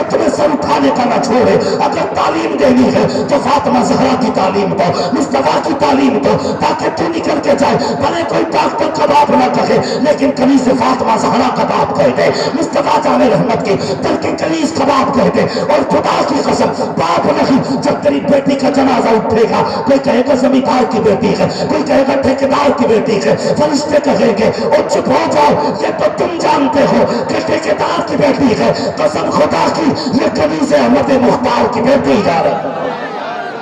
تمہیں سر اٹھانے کا نہ چھوڑے. اگر تعلیم دینی ہے تو فاطمہ زہرا کی تعلیم دو, مصطفیٰ کی تعلیم دو, تاکہ تو نکل کے جائے. بھلے کوئی ڈاکٹر کباب نہ کہے لیکن کنیز فاطمہ زہرا کباب کہہ دے, مصطفیٰ جان رحمت کی بلکہ کنیز کباب کہہ دے. اور خدا کی قسم باپ نہیں, جب تیری بیٹی کا جنازہ اٹھے گا کوئی کہے گا زمیندار کی بیٹی ہے, کوئی کہے گا ٹھیکیدار کی بیٹی ہے, فرشتے کہیں گے اور چپ ہو جاؤ, یہ تو تم جانتے ہو کہ ٹھیکیدار کی بیٹی ہے. قسم خدا کی یہ کنیز احمد مختار کی بیٹی جا رہا ہے.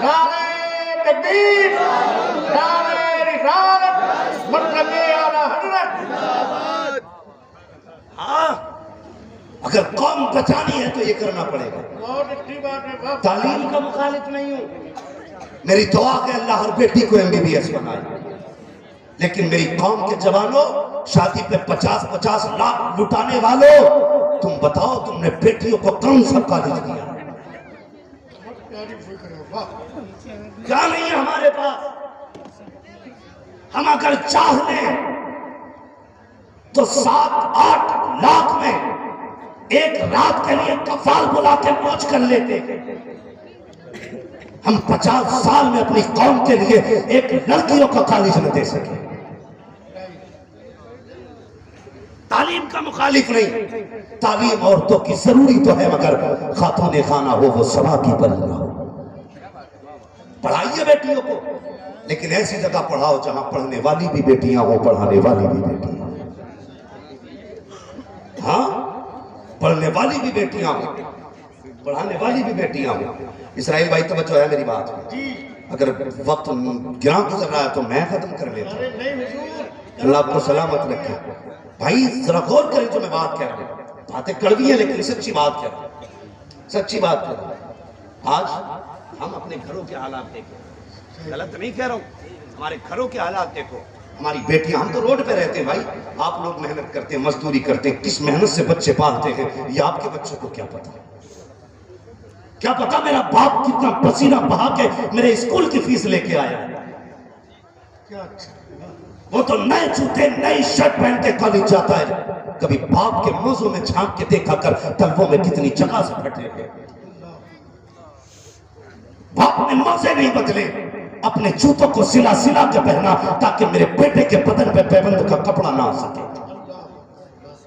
نعرہ تکبیر, نعرہ رسالت, مرکز اعلیٰ حضرت. ہاں اگر قوم بچانی ہے تو یہ کرنا پڑے گا. بہت اچھی بات ہے. تعلیم کا مخالف نہیں ہوں, میری دعا کہ اللہ ہر بیٹی کو MBBS بنائے, لیکن میری قوم کے جوانوں, شادی پہ 50-50 لاکھ لٹانے والوں, تم بتاؤ تم نے بیٹیوں کو کون سا کالج دیا؟ کیا نہیں ہے ہمارے پاس؟ ہم اگر چاہ لیں تو 7-8 لاکھ میں ایک رات کے لیے کفال بلا کے موج کر لیتے. ہم 50 سال میں اپنی قوم کے لیے ایک لڑکیوں کا کالج نہ دے سکے. تعلیم کا مخالف نہیں, تعلیم عورتوں کی ضروری تو ہے, مگر خاتون خانہ ہو وہ سبا کی بن نہ ہو. پڑھائیے بیٹیوں کو, لیکن ایسی جگہ پڑھاؤ جہاں پڑھنے والی بھی بیٹیاں ہوں, پڑھانے والی بھی بیٹیاں ہوں. ہاں پڑھنے والی بھی بیٹیاں ہوں, پڑھانے والی بھی بیٹیاں ہوں. اسرائیل بھائی توجہ ہے میری بات میں, اگر وقت گراں گزر رہا ہے تو میں ختم کر لیتا ہوں. اللہ آپ کو سلامت رکھے. بھائی ذرا غور کریں جو میں بات کہہ رہا ہوں, باتیں کڑوی ہیں لیکن سچی بات کہہ رہا ہوں, سچی بات کہہ رہا ہوں. آج ہم اپنے گھروں کے حالات دیکھیں, غلط نہیں کہہ رہا ہوں, ہمارے گھروں کے حالات دیکھو. ہماری بیٹیاں, ہم تو روڈ پہ رہتے ہیں بھائی, آپ لوگ محنت کرتے ہیں, مزدوری کرتے ہیں, کس محنت سے بچے پالتے ہیں یہ آپ کے بچوں کو کیا پتا؟ کیا پتا میرا باپ کتنا پسینہ بہا کے میرے اسکول کی فیس لے کے آیا. وہ تو نئے جوتے نئی شرٹ پہن کے کالج جاتا ہے, کبھی باپ کے موزوں میں جھانک کے دیکھا کر طلبوں میں کتنی جگہ سے پھٹے گئے. باپ نے موزے نہیں بدلے, اپنے جوتوں کو سلا کے پہنا تاکہ میرے بیٹے کے بدن پہ پیبند کا کپڑا نہ آ سکے.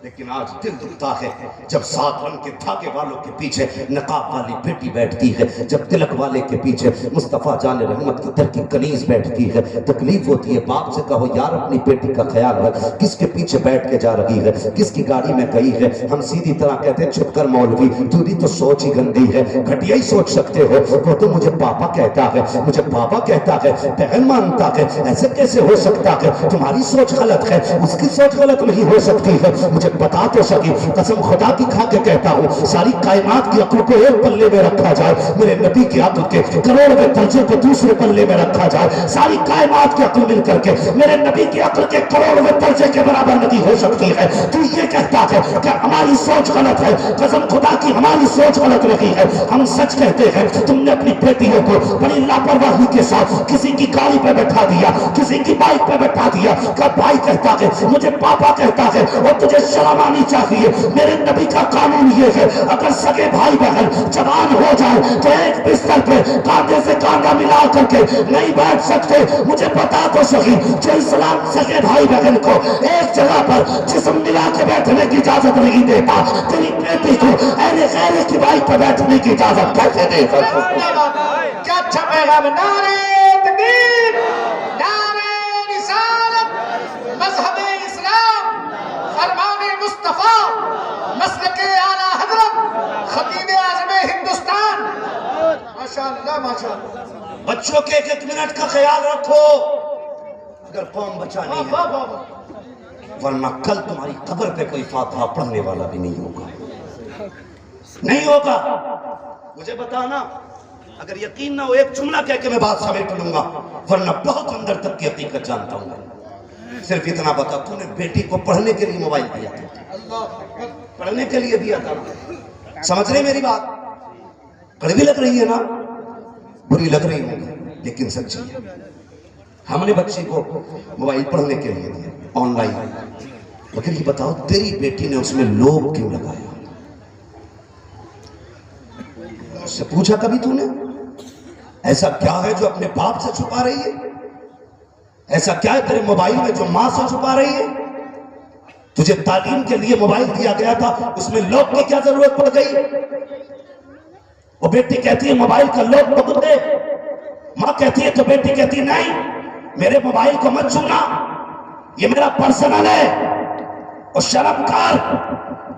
لیکن آج دل دکھتا ہے جب 7 رنگ کے دھاگے والوں کے پیچھے نقاب والی بیٹی بیٹھتی ہے, جب تلک والے کے پیچھے مصطفیٰ جان رحمت کی در کی کنیز بیٹھتی ہے. تکلیف ہوتی ہے, باپ سے کہو یار اپنی بیٹی کا خیال رکھ, کس کے پیچھے بیٹھ کے جا رہی ہے, کس کی گاڑی میں گئی ہے. ہم سیدھی طرح کہتے ہیں چھپ کر مولوی تیری تو سوچ ہی گندی ہے, گھٹیا ہی سوچ سکتے ہو. وہ تو مجھے پاپا کہتا ہے, مجھے بابا کہتا ہے, بہن مانتا ہے, ایسے کیسے ہو سکتا ہے؟ تمہاری سوچ غلط ہے, اس کی سوچ غلط نہیں ہو سکتی ہے. مجھے بتا تو سکی, قسم خدا کی کھا کے کہتا ہوں, ساری کائنات کی عقل کو ایک پلے میں رکھا جائے, میرے نبی کی عقل کے کروڑویں درجے کو دوسرے پلے میں رکھا جائے, ساری کائنات کی عقل مل کر کے میرے نبی کی عقل کے کروڑویں درجے کے برابر نہیں ہو سکتی ہے. تو یہ کہتا ہے کہ ہماری سوچ غلط ہے, قسم خدا کی ہماری سوچ غلط نہیں ہے. ہم سچ کہتے ہیں, تم نے اپنی بیٹیوں کو بڑی لاپرواہی کے ساتھ کسی کی گاڑی پہ بٹھا دیا, کسی کی بائک پہ بٹھا دیا, کہ بھائی کہتا ہے مجھے پاپا کہتا ہے, اور تجھے شرم آنی چاہیے. میرے نبی کا قانون یہ ہے, اگر سگے بھائی بہن جوان ہو جائے تو ایک بستر پہ کاندھے سے کاندھا ملا کر کے نہیں بیٹھ سکتے. مجھے بتا تو سکی جو اسلام سگے بھائی بہن کو ایک جگہ پر جسم ملا کے بیٹھنے کی اجازت نہیں دیتا, تیری بیٹی کو اہل خیر کی بائک پہ بیٹھنے کی اجازت کیسے دے سکتا؟ کیا اچھا پیغام. نعرہ تکبیر, نعرہ رسالت, مذہب اسلام, فرمان مصطفیٰ, مسلک اعلیٰ حضرت, خطیب اعظم ہندوستان. ماشاءاللہ ماشاءاللہ. بچوں کے 1 منٹ کا خیال رکھو اگر قوم بچانی ہے, ورنہ کل تمہاری قبر پہ کوئی فاتحہ پڑھنے والا بھی نہیں ہوگا, نہیں ہوگا. مجھے بتانا, اگر یقین نہ ہو ایک جملہ کہہ کے میں بات سمیٹ لوں گا, ورنہ بہت اندر تک کی حقیقت جانتا ہوں. صرف اتنا بتا, تو نے بیٹی کو پڑھنے کے لیے موبائل دیا تھا, پڑھنے کے لیے دیا تھا, سمجھ رہے میری بات؟ کڑوی لگ رہی ہے نا, بری لگ رہی ہوگی لیکن سچی ہے. ہم نے بچی کو موبائل پڑھنے کے لیے دیا آن لائن, مگر یہ بتاؤ تیری بیٹی نے اس میں لوگ کیوں لگایا؟ اس سے پوچھا کبھی تو نے ایسا کیا ہے جو اپنے باپ سے چھپا رہی ہے؟ ایسا کیا ہے تیرے موبائل میں جو ماں سے چھپا رہی ہے؟ تجھے تعلیم کے لیے موبائل دیا گیا تھا، اس میں لوک کی کیا ضرورت پڑ گئی؟ وہ بیٹی کہتی ہے موبائل کا لوک بدل دے، ماں کہتی ہے تو بیٹی کہتی نہیں میرے موبائل کو مت چھونا، یہ میرا پرسنل ہے۔ اور شرمکار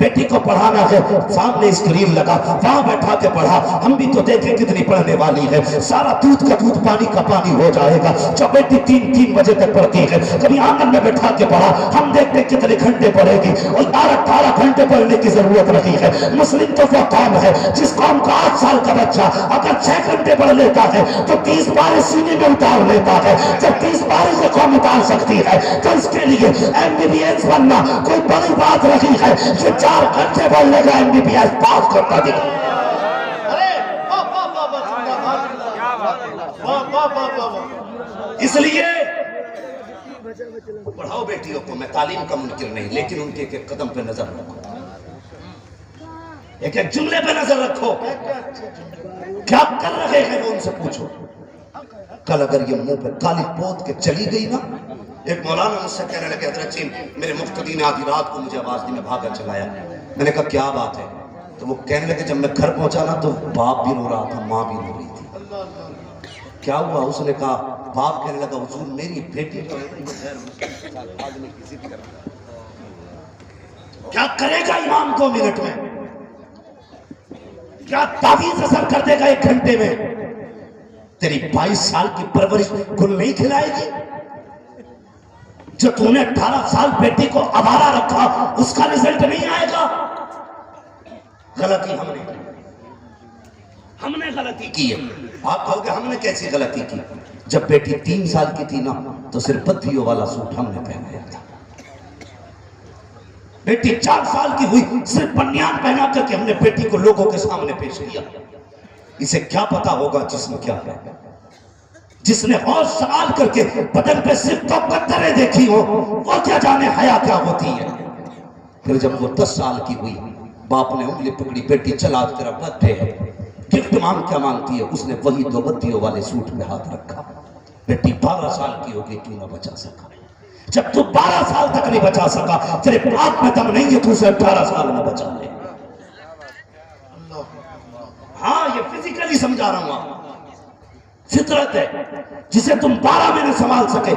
بیٹی کو پڑھانا ہے، سامنے اسکرین لگا، وہاں بیٹھا کے پڑھا، ہم بھی تو دیکھیں کتنی پڑھنے والی ہے، سارا دودھ کا دودھ پانی کا پانی ہو جائے گا۔ جب بیٹی 3 بجے تک پڑھتی ہے، کبھی آنگن میں بیٹھا کے پڑھا، ہم دیکھتے کتنے گھنٹے پڑھے گی، اور 18 گھنٹے پڑھنے کی ضرورت نہیں ہے۔ مسلم تو وہ قوم ہے جس قوم کا 8 سال کا بچہ اگر 6 گھنٹے پڑھ لیتا ہے تو 30 پارے سینے میں اتار لیتا ہے۔ جب 30 پارے سے قوم اتار سکتی ہے تو اس کے لیے MBBS بننا کوئی بڑی بات نہیں ہے۔ یہ 4 گھنٹے پڑھ لے گا MBBS پاس کرتا دکھا۔ اس لیے پڑھاؤ بیٹیوں کو، میں تعلیم کا منکر نہیں، لیکن ان کے ایک قدم پہ نظر رکھو، ایک جملے پہ نظر رکھو، کیا کر رہے ہیں وہ ان سے پوچھو۔ کل اگر یہ منہ پہ کالی پوت کے چلی گئی نا، ایک مولانا مجھ سے کہنے لگے حضرت جی میرے مفتدی نے آدھی رات کو مجھے آواز دی، میں بھاگا چلایا۔ میں نے کہا کیا بات ہے؟ تو وہ کہنے لگے جب میں گھر پہنچا نا تو باپ بھی رو رہا تھا، ماں بھی رو رہی تھی۔ کیا ہوا؟ اس نے کہا باپ کہنے لگا حضور میری بیٹی جو ہے کیا کرے گا امام 2 منٹ میں؟ کیا تعویذ اثر کر دے گا 1 گھنٹے میں؟ تیری 22 سال کی پرورش گل نہیں کھلائے گی؟ جو تُو نے 18 سال بیٹی کو آوارہ رکھا اس کا رزلٹ نہیں آئے گا؟ غلطی ہم نے غلطی کی ہے۔ آپ کہو گے ہم نے کیسی غلطی کی؟ جب بیٹی 3 سال کی تھی نا تو صرف بدھیوں والا سوٹ ہم نے پہنایا تھا۔ بیٹی 4 سال کی ہوئی صرف بنیان پہنا کر کے ہم نے بیٹی کو لوگوں کے سامنے پیش کیا۔ اسے کیا پتا ہوگا جسم کیا ہے؟ جس نے ہوش سوال کر کے بدن پہ صرف تو قطریں دیکھی ہو وہ کیا جانے حیا کیا ہوتی ہے۔ پھر جب وہ 10 سال کی ہوئی باپ نے انگلی پکڑی، بیٹی چلا تیرا برتھ ڈے ہے، گفٹ مانگ کیا مانگتی ہے؟ اس نے وہی 2 بدھیوں والے سوٹ میں ہاتھ رکھا۔ بیٹی 12 سال کی ہو گئی، کیوں نہ بچا سکا؟ جب تو 12 سال تک نہیں بچا سکا تیرے باپ میں دم نہیں ہے، تو اسے 18 سال میں بچا لے۔ ہاں یہ فزیکلی سمجھا رہا ہوں، فطرت ہے جسے تم 12 میں نہ سنبھال سکے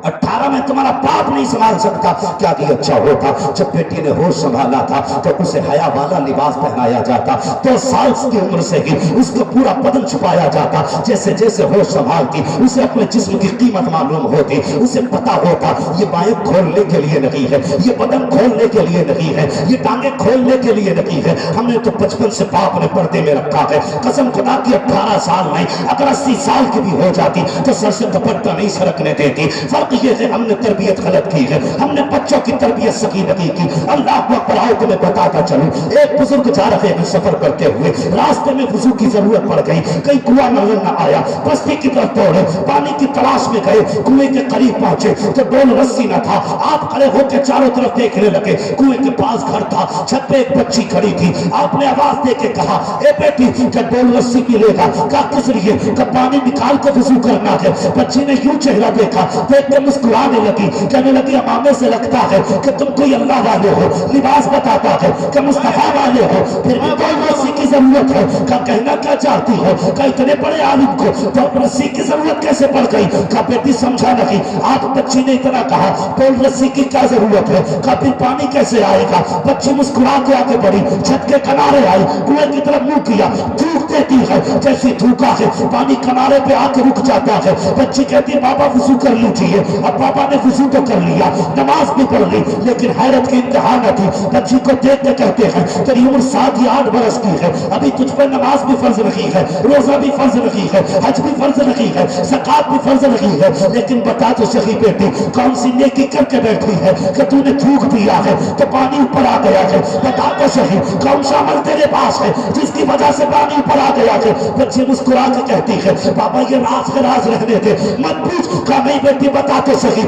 18 میں تمہارا باپ نہیں سنبھال سکتا۔ کیا بھی اچھا ہوتا جب بیٹی نے ہوش سنبھالا تھا تو اسے حیا والا لباس پہنایا جاتا، 2 سال کی عمر سے ہی اس کو پورا بدن چھپایا جاتا۔ جیسے جیسے ہوش سنبھالتی اسے اپنے جسم کی قیمت معلوم ہوتی، اسے پتا ہوتا یہ بائیں کھولنے کے لیے نہیں ہے، یہ بدن کھولنے کے لیے نہیں ہے، یہ ٹانگیں کھولنے کے لیے نہیں ہے۔ ہم نے تو بچپن سے باپ نے پردے میں رکھا ہے۔ قسم خدا کی 18 سال نہیں اگر 80 سال کی بھی ہو جاتی تو سر سے دوپٹہ نہیں سرکنے دیتی۔ فرق یہ ہے ہم نے تربیت غلط کی ہے، ہم نے بچوں کی تربیت صحیح نہیں کی۔ اللہ اکبر، آؤ تمہیں بتاتا چلوں، ایک بزرگ جا رہے ہیں سفر کرتے ہوئے، راستے میں وضو کی ضرورت پڑ گئی، کہیں کنواں نظر نہ آیا، بستی کی طرف دوڑے، پانی کی تلاش میں گئے، کنویں کے قریب پہنچے تو ڈول رسی نہ تھا۔ آپ کھڑے ہو کے چاروں طرف دیکھنے لگے، کنویں کے پاس گھر تھا، چھت پہ ایک بچی کھڑی تھی۔ آپ نے آواز دے کے کہا اے بیٹی کیا ڈول رسی ملے گا؟ کہا کس لیے؟ کہ پانی نکال کے وضو کرنا ہے۔ بچی نے یوں چہرہ دیکھا، دیکھ کے مسکرانے لگی، کہنے لگی امامے سے لگتا ہے کہ تم کوئی اللہ والے ہو، لباس بتاتا ہے کہ مصطفیٰ والے ہو، پھر بھی کوئی رسی کی ضرورت ہے۔ کہا کہنا کیا چاہتی ہو؟ کہ اتنے بڑے عالم کو تو رسی کی ضرورت کیسے پڑ گئی؟ کہا بیٹی سمجھا نہیں۔ آپ بچی نے اتنا کہا ڈول رسی کی کیا ضرورت ہے؟ کہا پھر پانی کیسے آئے گا؟ بچی مسکرا کے آگے بڑھی، چھت کے کنارے آئی، کنویں کی طرف منہ کیا، تھوک دیتی ہے، جیسی تھوکا ہے پانی کنارے پہ آ کے رک جاتا ہے۔ بچی کہتی ہے بابا وضو کر لیجیے۔ اب بابا نے وضو تو کر لیا، نماز بھی پڑھ لی، لیکن حیرت کی انتہا نہ تھی۔ بچی کو دیکھ کے کہتے ہیں تیری عمر 7 یا 8 برس کی ہے، ابھی تجھ پہ نماز بھی فرض نہیں ہے، روزہ بھی فرض نہیں ہے، حج بھی فرض نہیں ہے، زکات بھی فرض نہیں ہے، لیکن بتا تو صحیح بیٹی کون سی نیکی کر کے بیٹھی ہے کہ تو نے تھوک دیا ہے تو پانی اوپر آ گیا ہے؟ بتا تو صحیح کون سا عمل تیرے پاس ہے جس کی وجہ سے پانی اوپر آ گیا ہے؟ بچی مسکرا کے کہتی ہے بابا یہ راز کے راز رہنے دے، مت پوچھ۔ کہا نہیں بیٹی بتا تو صحیح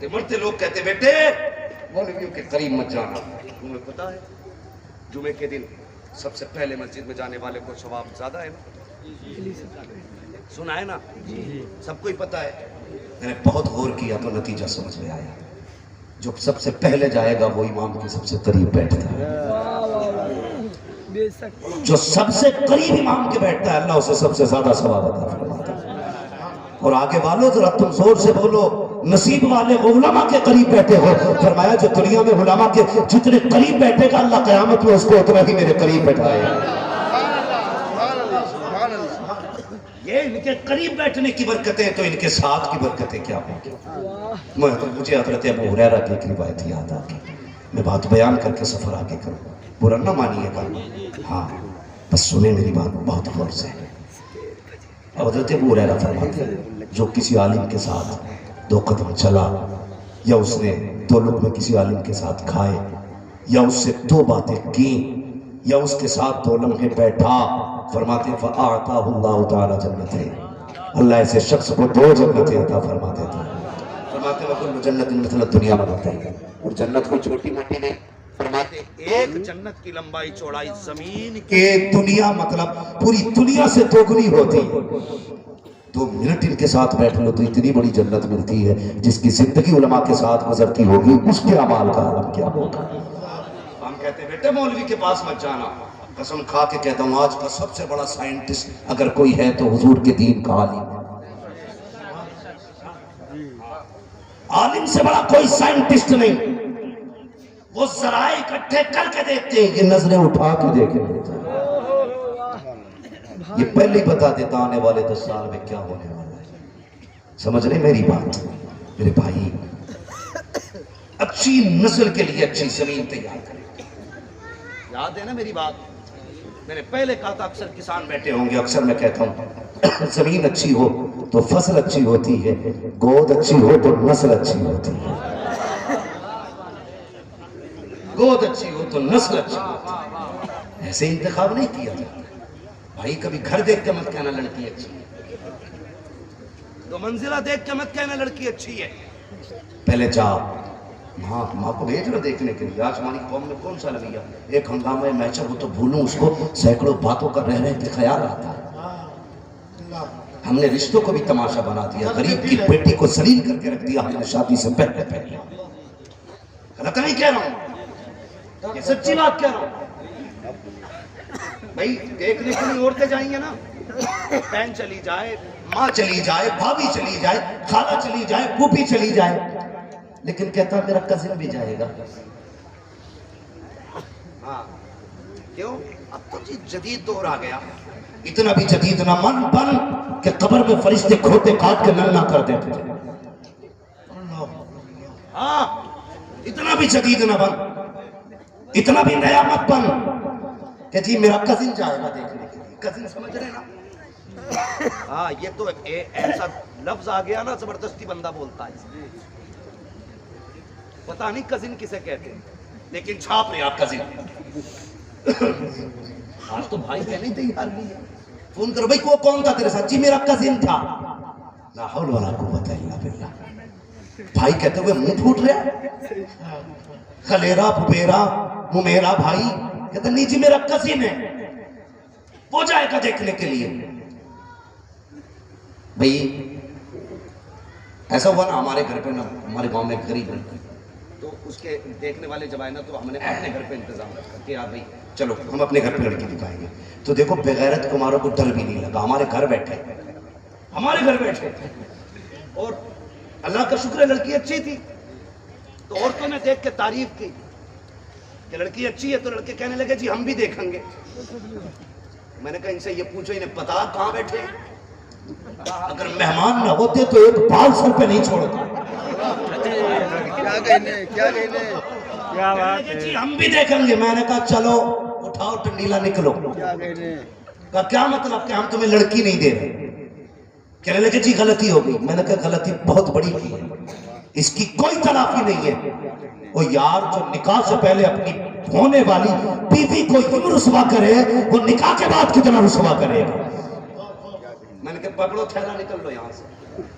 مرتے مرتے لوگ کہتے بیٹے مولویوں کے قریب مت جانا. تمہیں پتا ہے جمعے کے دن سب سے پہلے مسجد میں جانے والے کو ثواب زیادہ ہے نا؟ سنا ہے نا؟ سب کو ہی پتا ہے. میں نے بہت غور کیا تو نتیجہ سمجھ میں آیا. جو سب سے پہلے جائے گا وہ امام کے سب سے قریب بیٹھتا ہے. جو سب سے قریب امام کے بیٹھتا ہے اللہ اسے سب سے زیادہ ثواب عطا فرماتا ہے. اور آگے والوں ذرا تم زور سے بولو نصیب والے علماء کے قریب بیٹھے ہو. فرمایا جو دنیا میں علماء کے جتنے قریب بیٹھے گا اللہ قیامت میں اس کو اتنا ہی میرے قریب بیٹھائے. یہ ان کے قریب بیٹھنے کی برکتیں تو ان کے ساتھ کی برکتیں کیا ہوں گی. مجھے حضرت ابو ہریرہ کی ایک روایت یاد آ گئی. میں بات بیان کر کے سفر آگے کروں. برا نہ مانیے گا. ہاں بس سنیں میری بات بہت غور سے. حضرت ابو ہریرہ فرماتے ہیں جو کسی عالم کے ساتھ 2 قدم چلا یا اس نے 2 لقمے کسی عالم کے ساتھ کھائے یا اس سے 2 باتیں کی یا اس کے ساتھ 2 لمحے بیٹھا فرماتے فَأَعْطَاهُ اللَّهُ تَعَالَى جَنَّتَيْنِ اللہ ایسے شخص کو 2 جنتیں عطا فرما دیتا ہے. فرماتے وَكُلُّ جَنَّةٍ مِثْلَ الدُّنْيَا مَرَّتَيْنِ اور جنت کوئی چھوٹی موٹی نہیں. فرماتے ایک جنت کی لمبائی چوڑائی زمین کے دنیا مطلب پوری دنیا سے 2 گنی ہوتی ہے. 2 منٹ ان کے ساتھ بیٹھ لو تو اتنی بڑی جنت ملتی ہے. جس کی زندگی علماء کے ساتھ گزرتی ہوگی اس کے اعمال کا عالم کیا ہوگا. ہم کہتے ہیں بیٹے مولوی کے پاس مت جانا. قسم کھا کے کہتا ہوں آج کا سب سے بڑا سائنٹسٹ اگر کوئی ہے تو حضور کے دین کا عالم ہے. عالم سے بڑا کوئی سائنٹسٹ نہیں. وہ ذرائع اکٹھے کر کے دیکھتے ہیں. یہ نظریں اٹھا کے دیکھیں. یہ پہلے ہی بتا دیتا آنے والے 10 سال میں کیا ہونے والا ہے. سمجھ رہے میری بات میرے بھائی. اچھی نسل کے لیے اچھی زمین تیار کریں. یاد ہے نا میری بات. میں نے پہلے کہا تھا اکثر کسان بیٹھے ہوں گے. اکثر میں کہتا ہوں زمین اچھی ہو تو فصل اچھی ہوتی ہے. گود اچھی ہو تو نسل اچھی ہوتی ہے. گود اچھی ہو تو نسل اچھی ہوتی ہے. ایسے انتخاب نہیں کیا جاتا بھائی. کبھی گھر دیکھ کے مت کہنا لڑکی اچھی ہے. 2 منزلہ دیکھ کے مت کہنا لڑکی اچھی ہے. پہلے جا ماں کو بھیج رہا دیکھنے کے لیے. آج ہماری قوم میں کون سا لگیا ایک ہنگامہ میچر ہو تو بھولوں اس کو سینکڑوں باتوں کا رہ رہے کے خیال آتا ہے. ہم نے رشتوں کو بھی تماشا بنا دیا. غریب کی بیٹی کو ذلیل کر کے رکھ دیا ہم نے شادی سے پہلے. غلط نہیں کہہ رہا ہوں یہ سچی بات کہہ رہا ہوں. بھائی دیکھنے کے لیے عورتیں جائیں گے نا. بہن چلی جائے ماں چلی جائے بھابھی چلی جائے خالہ چلی جائے پھوپھی چلی جائے لیکن کہتا میرا کزن بھی جائے گا. ہاں کیوں اب تو جدید دور آ گیا. اتنا بھی جدید نہ من بن کہ قبر میں فرشتے کھوتے کاٹ کے ننگا کر دیتے تھے. ہاں اتنا بھی جدید نہ بن. اتنا بھی نیا مت بن کہ جی میرا کزن جائے گا دیکھنے کے لیے. کزن سمجھ رہے نا. ہاں یہ تو ایسا لفظ آ گیا نا زبردستی بندہ بولتا ہے. پتا نہیں کزن کسے کہتے ہیں لیکن چھاپ رہے آپ کزن. آج تو بھائی کہنے تیار نہیں ہے. فون کرو بھائی کون تھا تیرے ساتھ. جی میرا کزن تھا. لا حول ولا قوت الا باللہ. بھائی کہتے ہوئے منہ پھوٹ رہے. خلیرا پھپیرا ممیرا بھائی کہتے نہیں جی میرا کزن ہے وہ جائے گا دیکھنے کے لیے. بھائی ایسا ہوا نا ہمارے گھر پہ نا ہمارے گاؤں میں غریب ہے تو اس کے دیکھنے والے جب آئے نا تو ہم نے اپنے گھر پہ انتظام رکھا کہ یار بھائی چلو ہم اپنے گھر پہ لڑکی دکھائیں گے. تو دیکھو بغیرت کماروں کو ڈر بھی نہیں لگا. ہمارے گھر بیٹھے اور اللہ کا شکر ہے لڑکی اچھی تھی تو عورتوں نے دیکھ کے تعریف کی کہ لڑکی اچھی ہے تو لڑکے کہنے لگے جی ہم بھی دیکھیں گے. میں نے کہا ان سے یہ پوچھو انہیں پتا کہاں بیٹھے. اگر مہمان نہ ہوتے تو ایک بال سر پہ نہیں چھوڑتا. جی ہم بھی دیکھیں گے. میں نے کہا چلو اٹھاؤ ٹنڈیلا نکلو. کہا کیا مطلب کہ ہم تمہیں لڑکی نہیں دے رہے. کہنے لگے جی غلطی ہوگی. میں نے کہا غلطی بہت بڑی کی ہے اس کی کوئی تلافی نہیں ہے. وہ یار جو نکاح سے پہلے اپنی ہونے والی بیوی کو یوں رسوا کرے وہ نکاح کے بعد کتنا رسوا کرے گا. میں نے کہا پکڑو تھیلا نکل لو یہاں سے.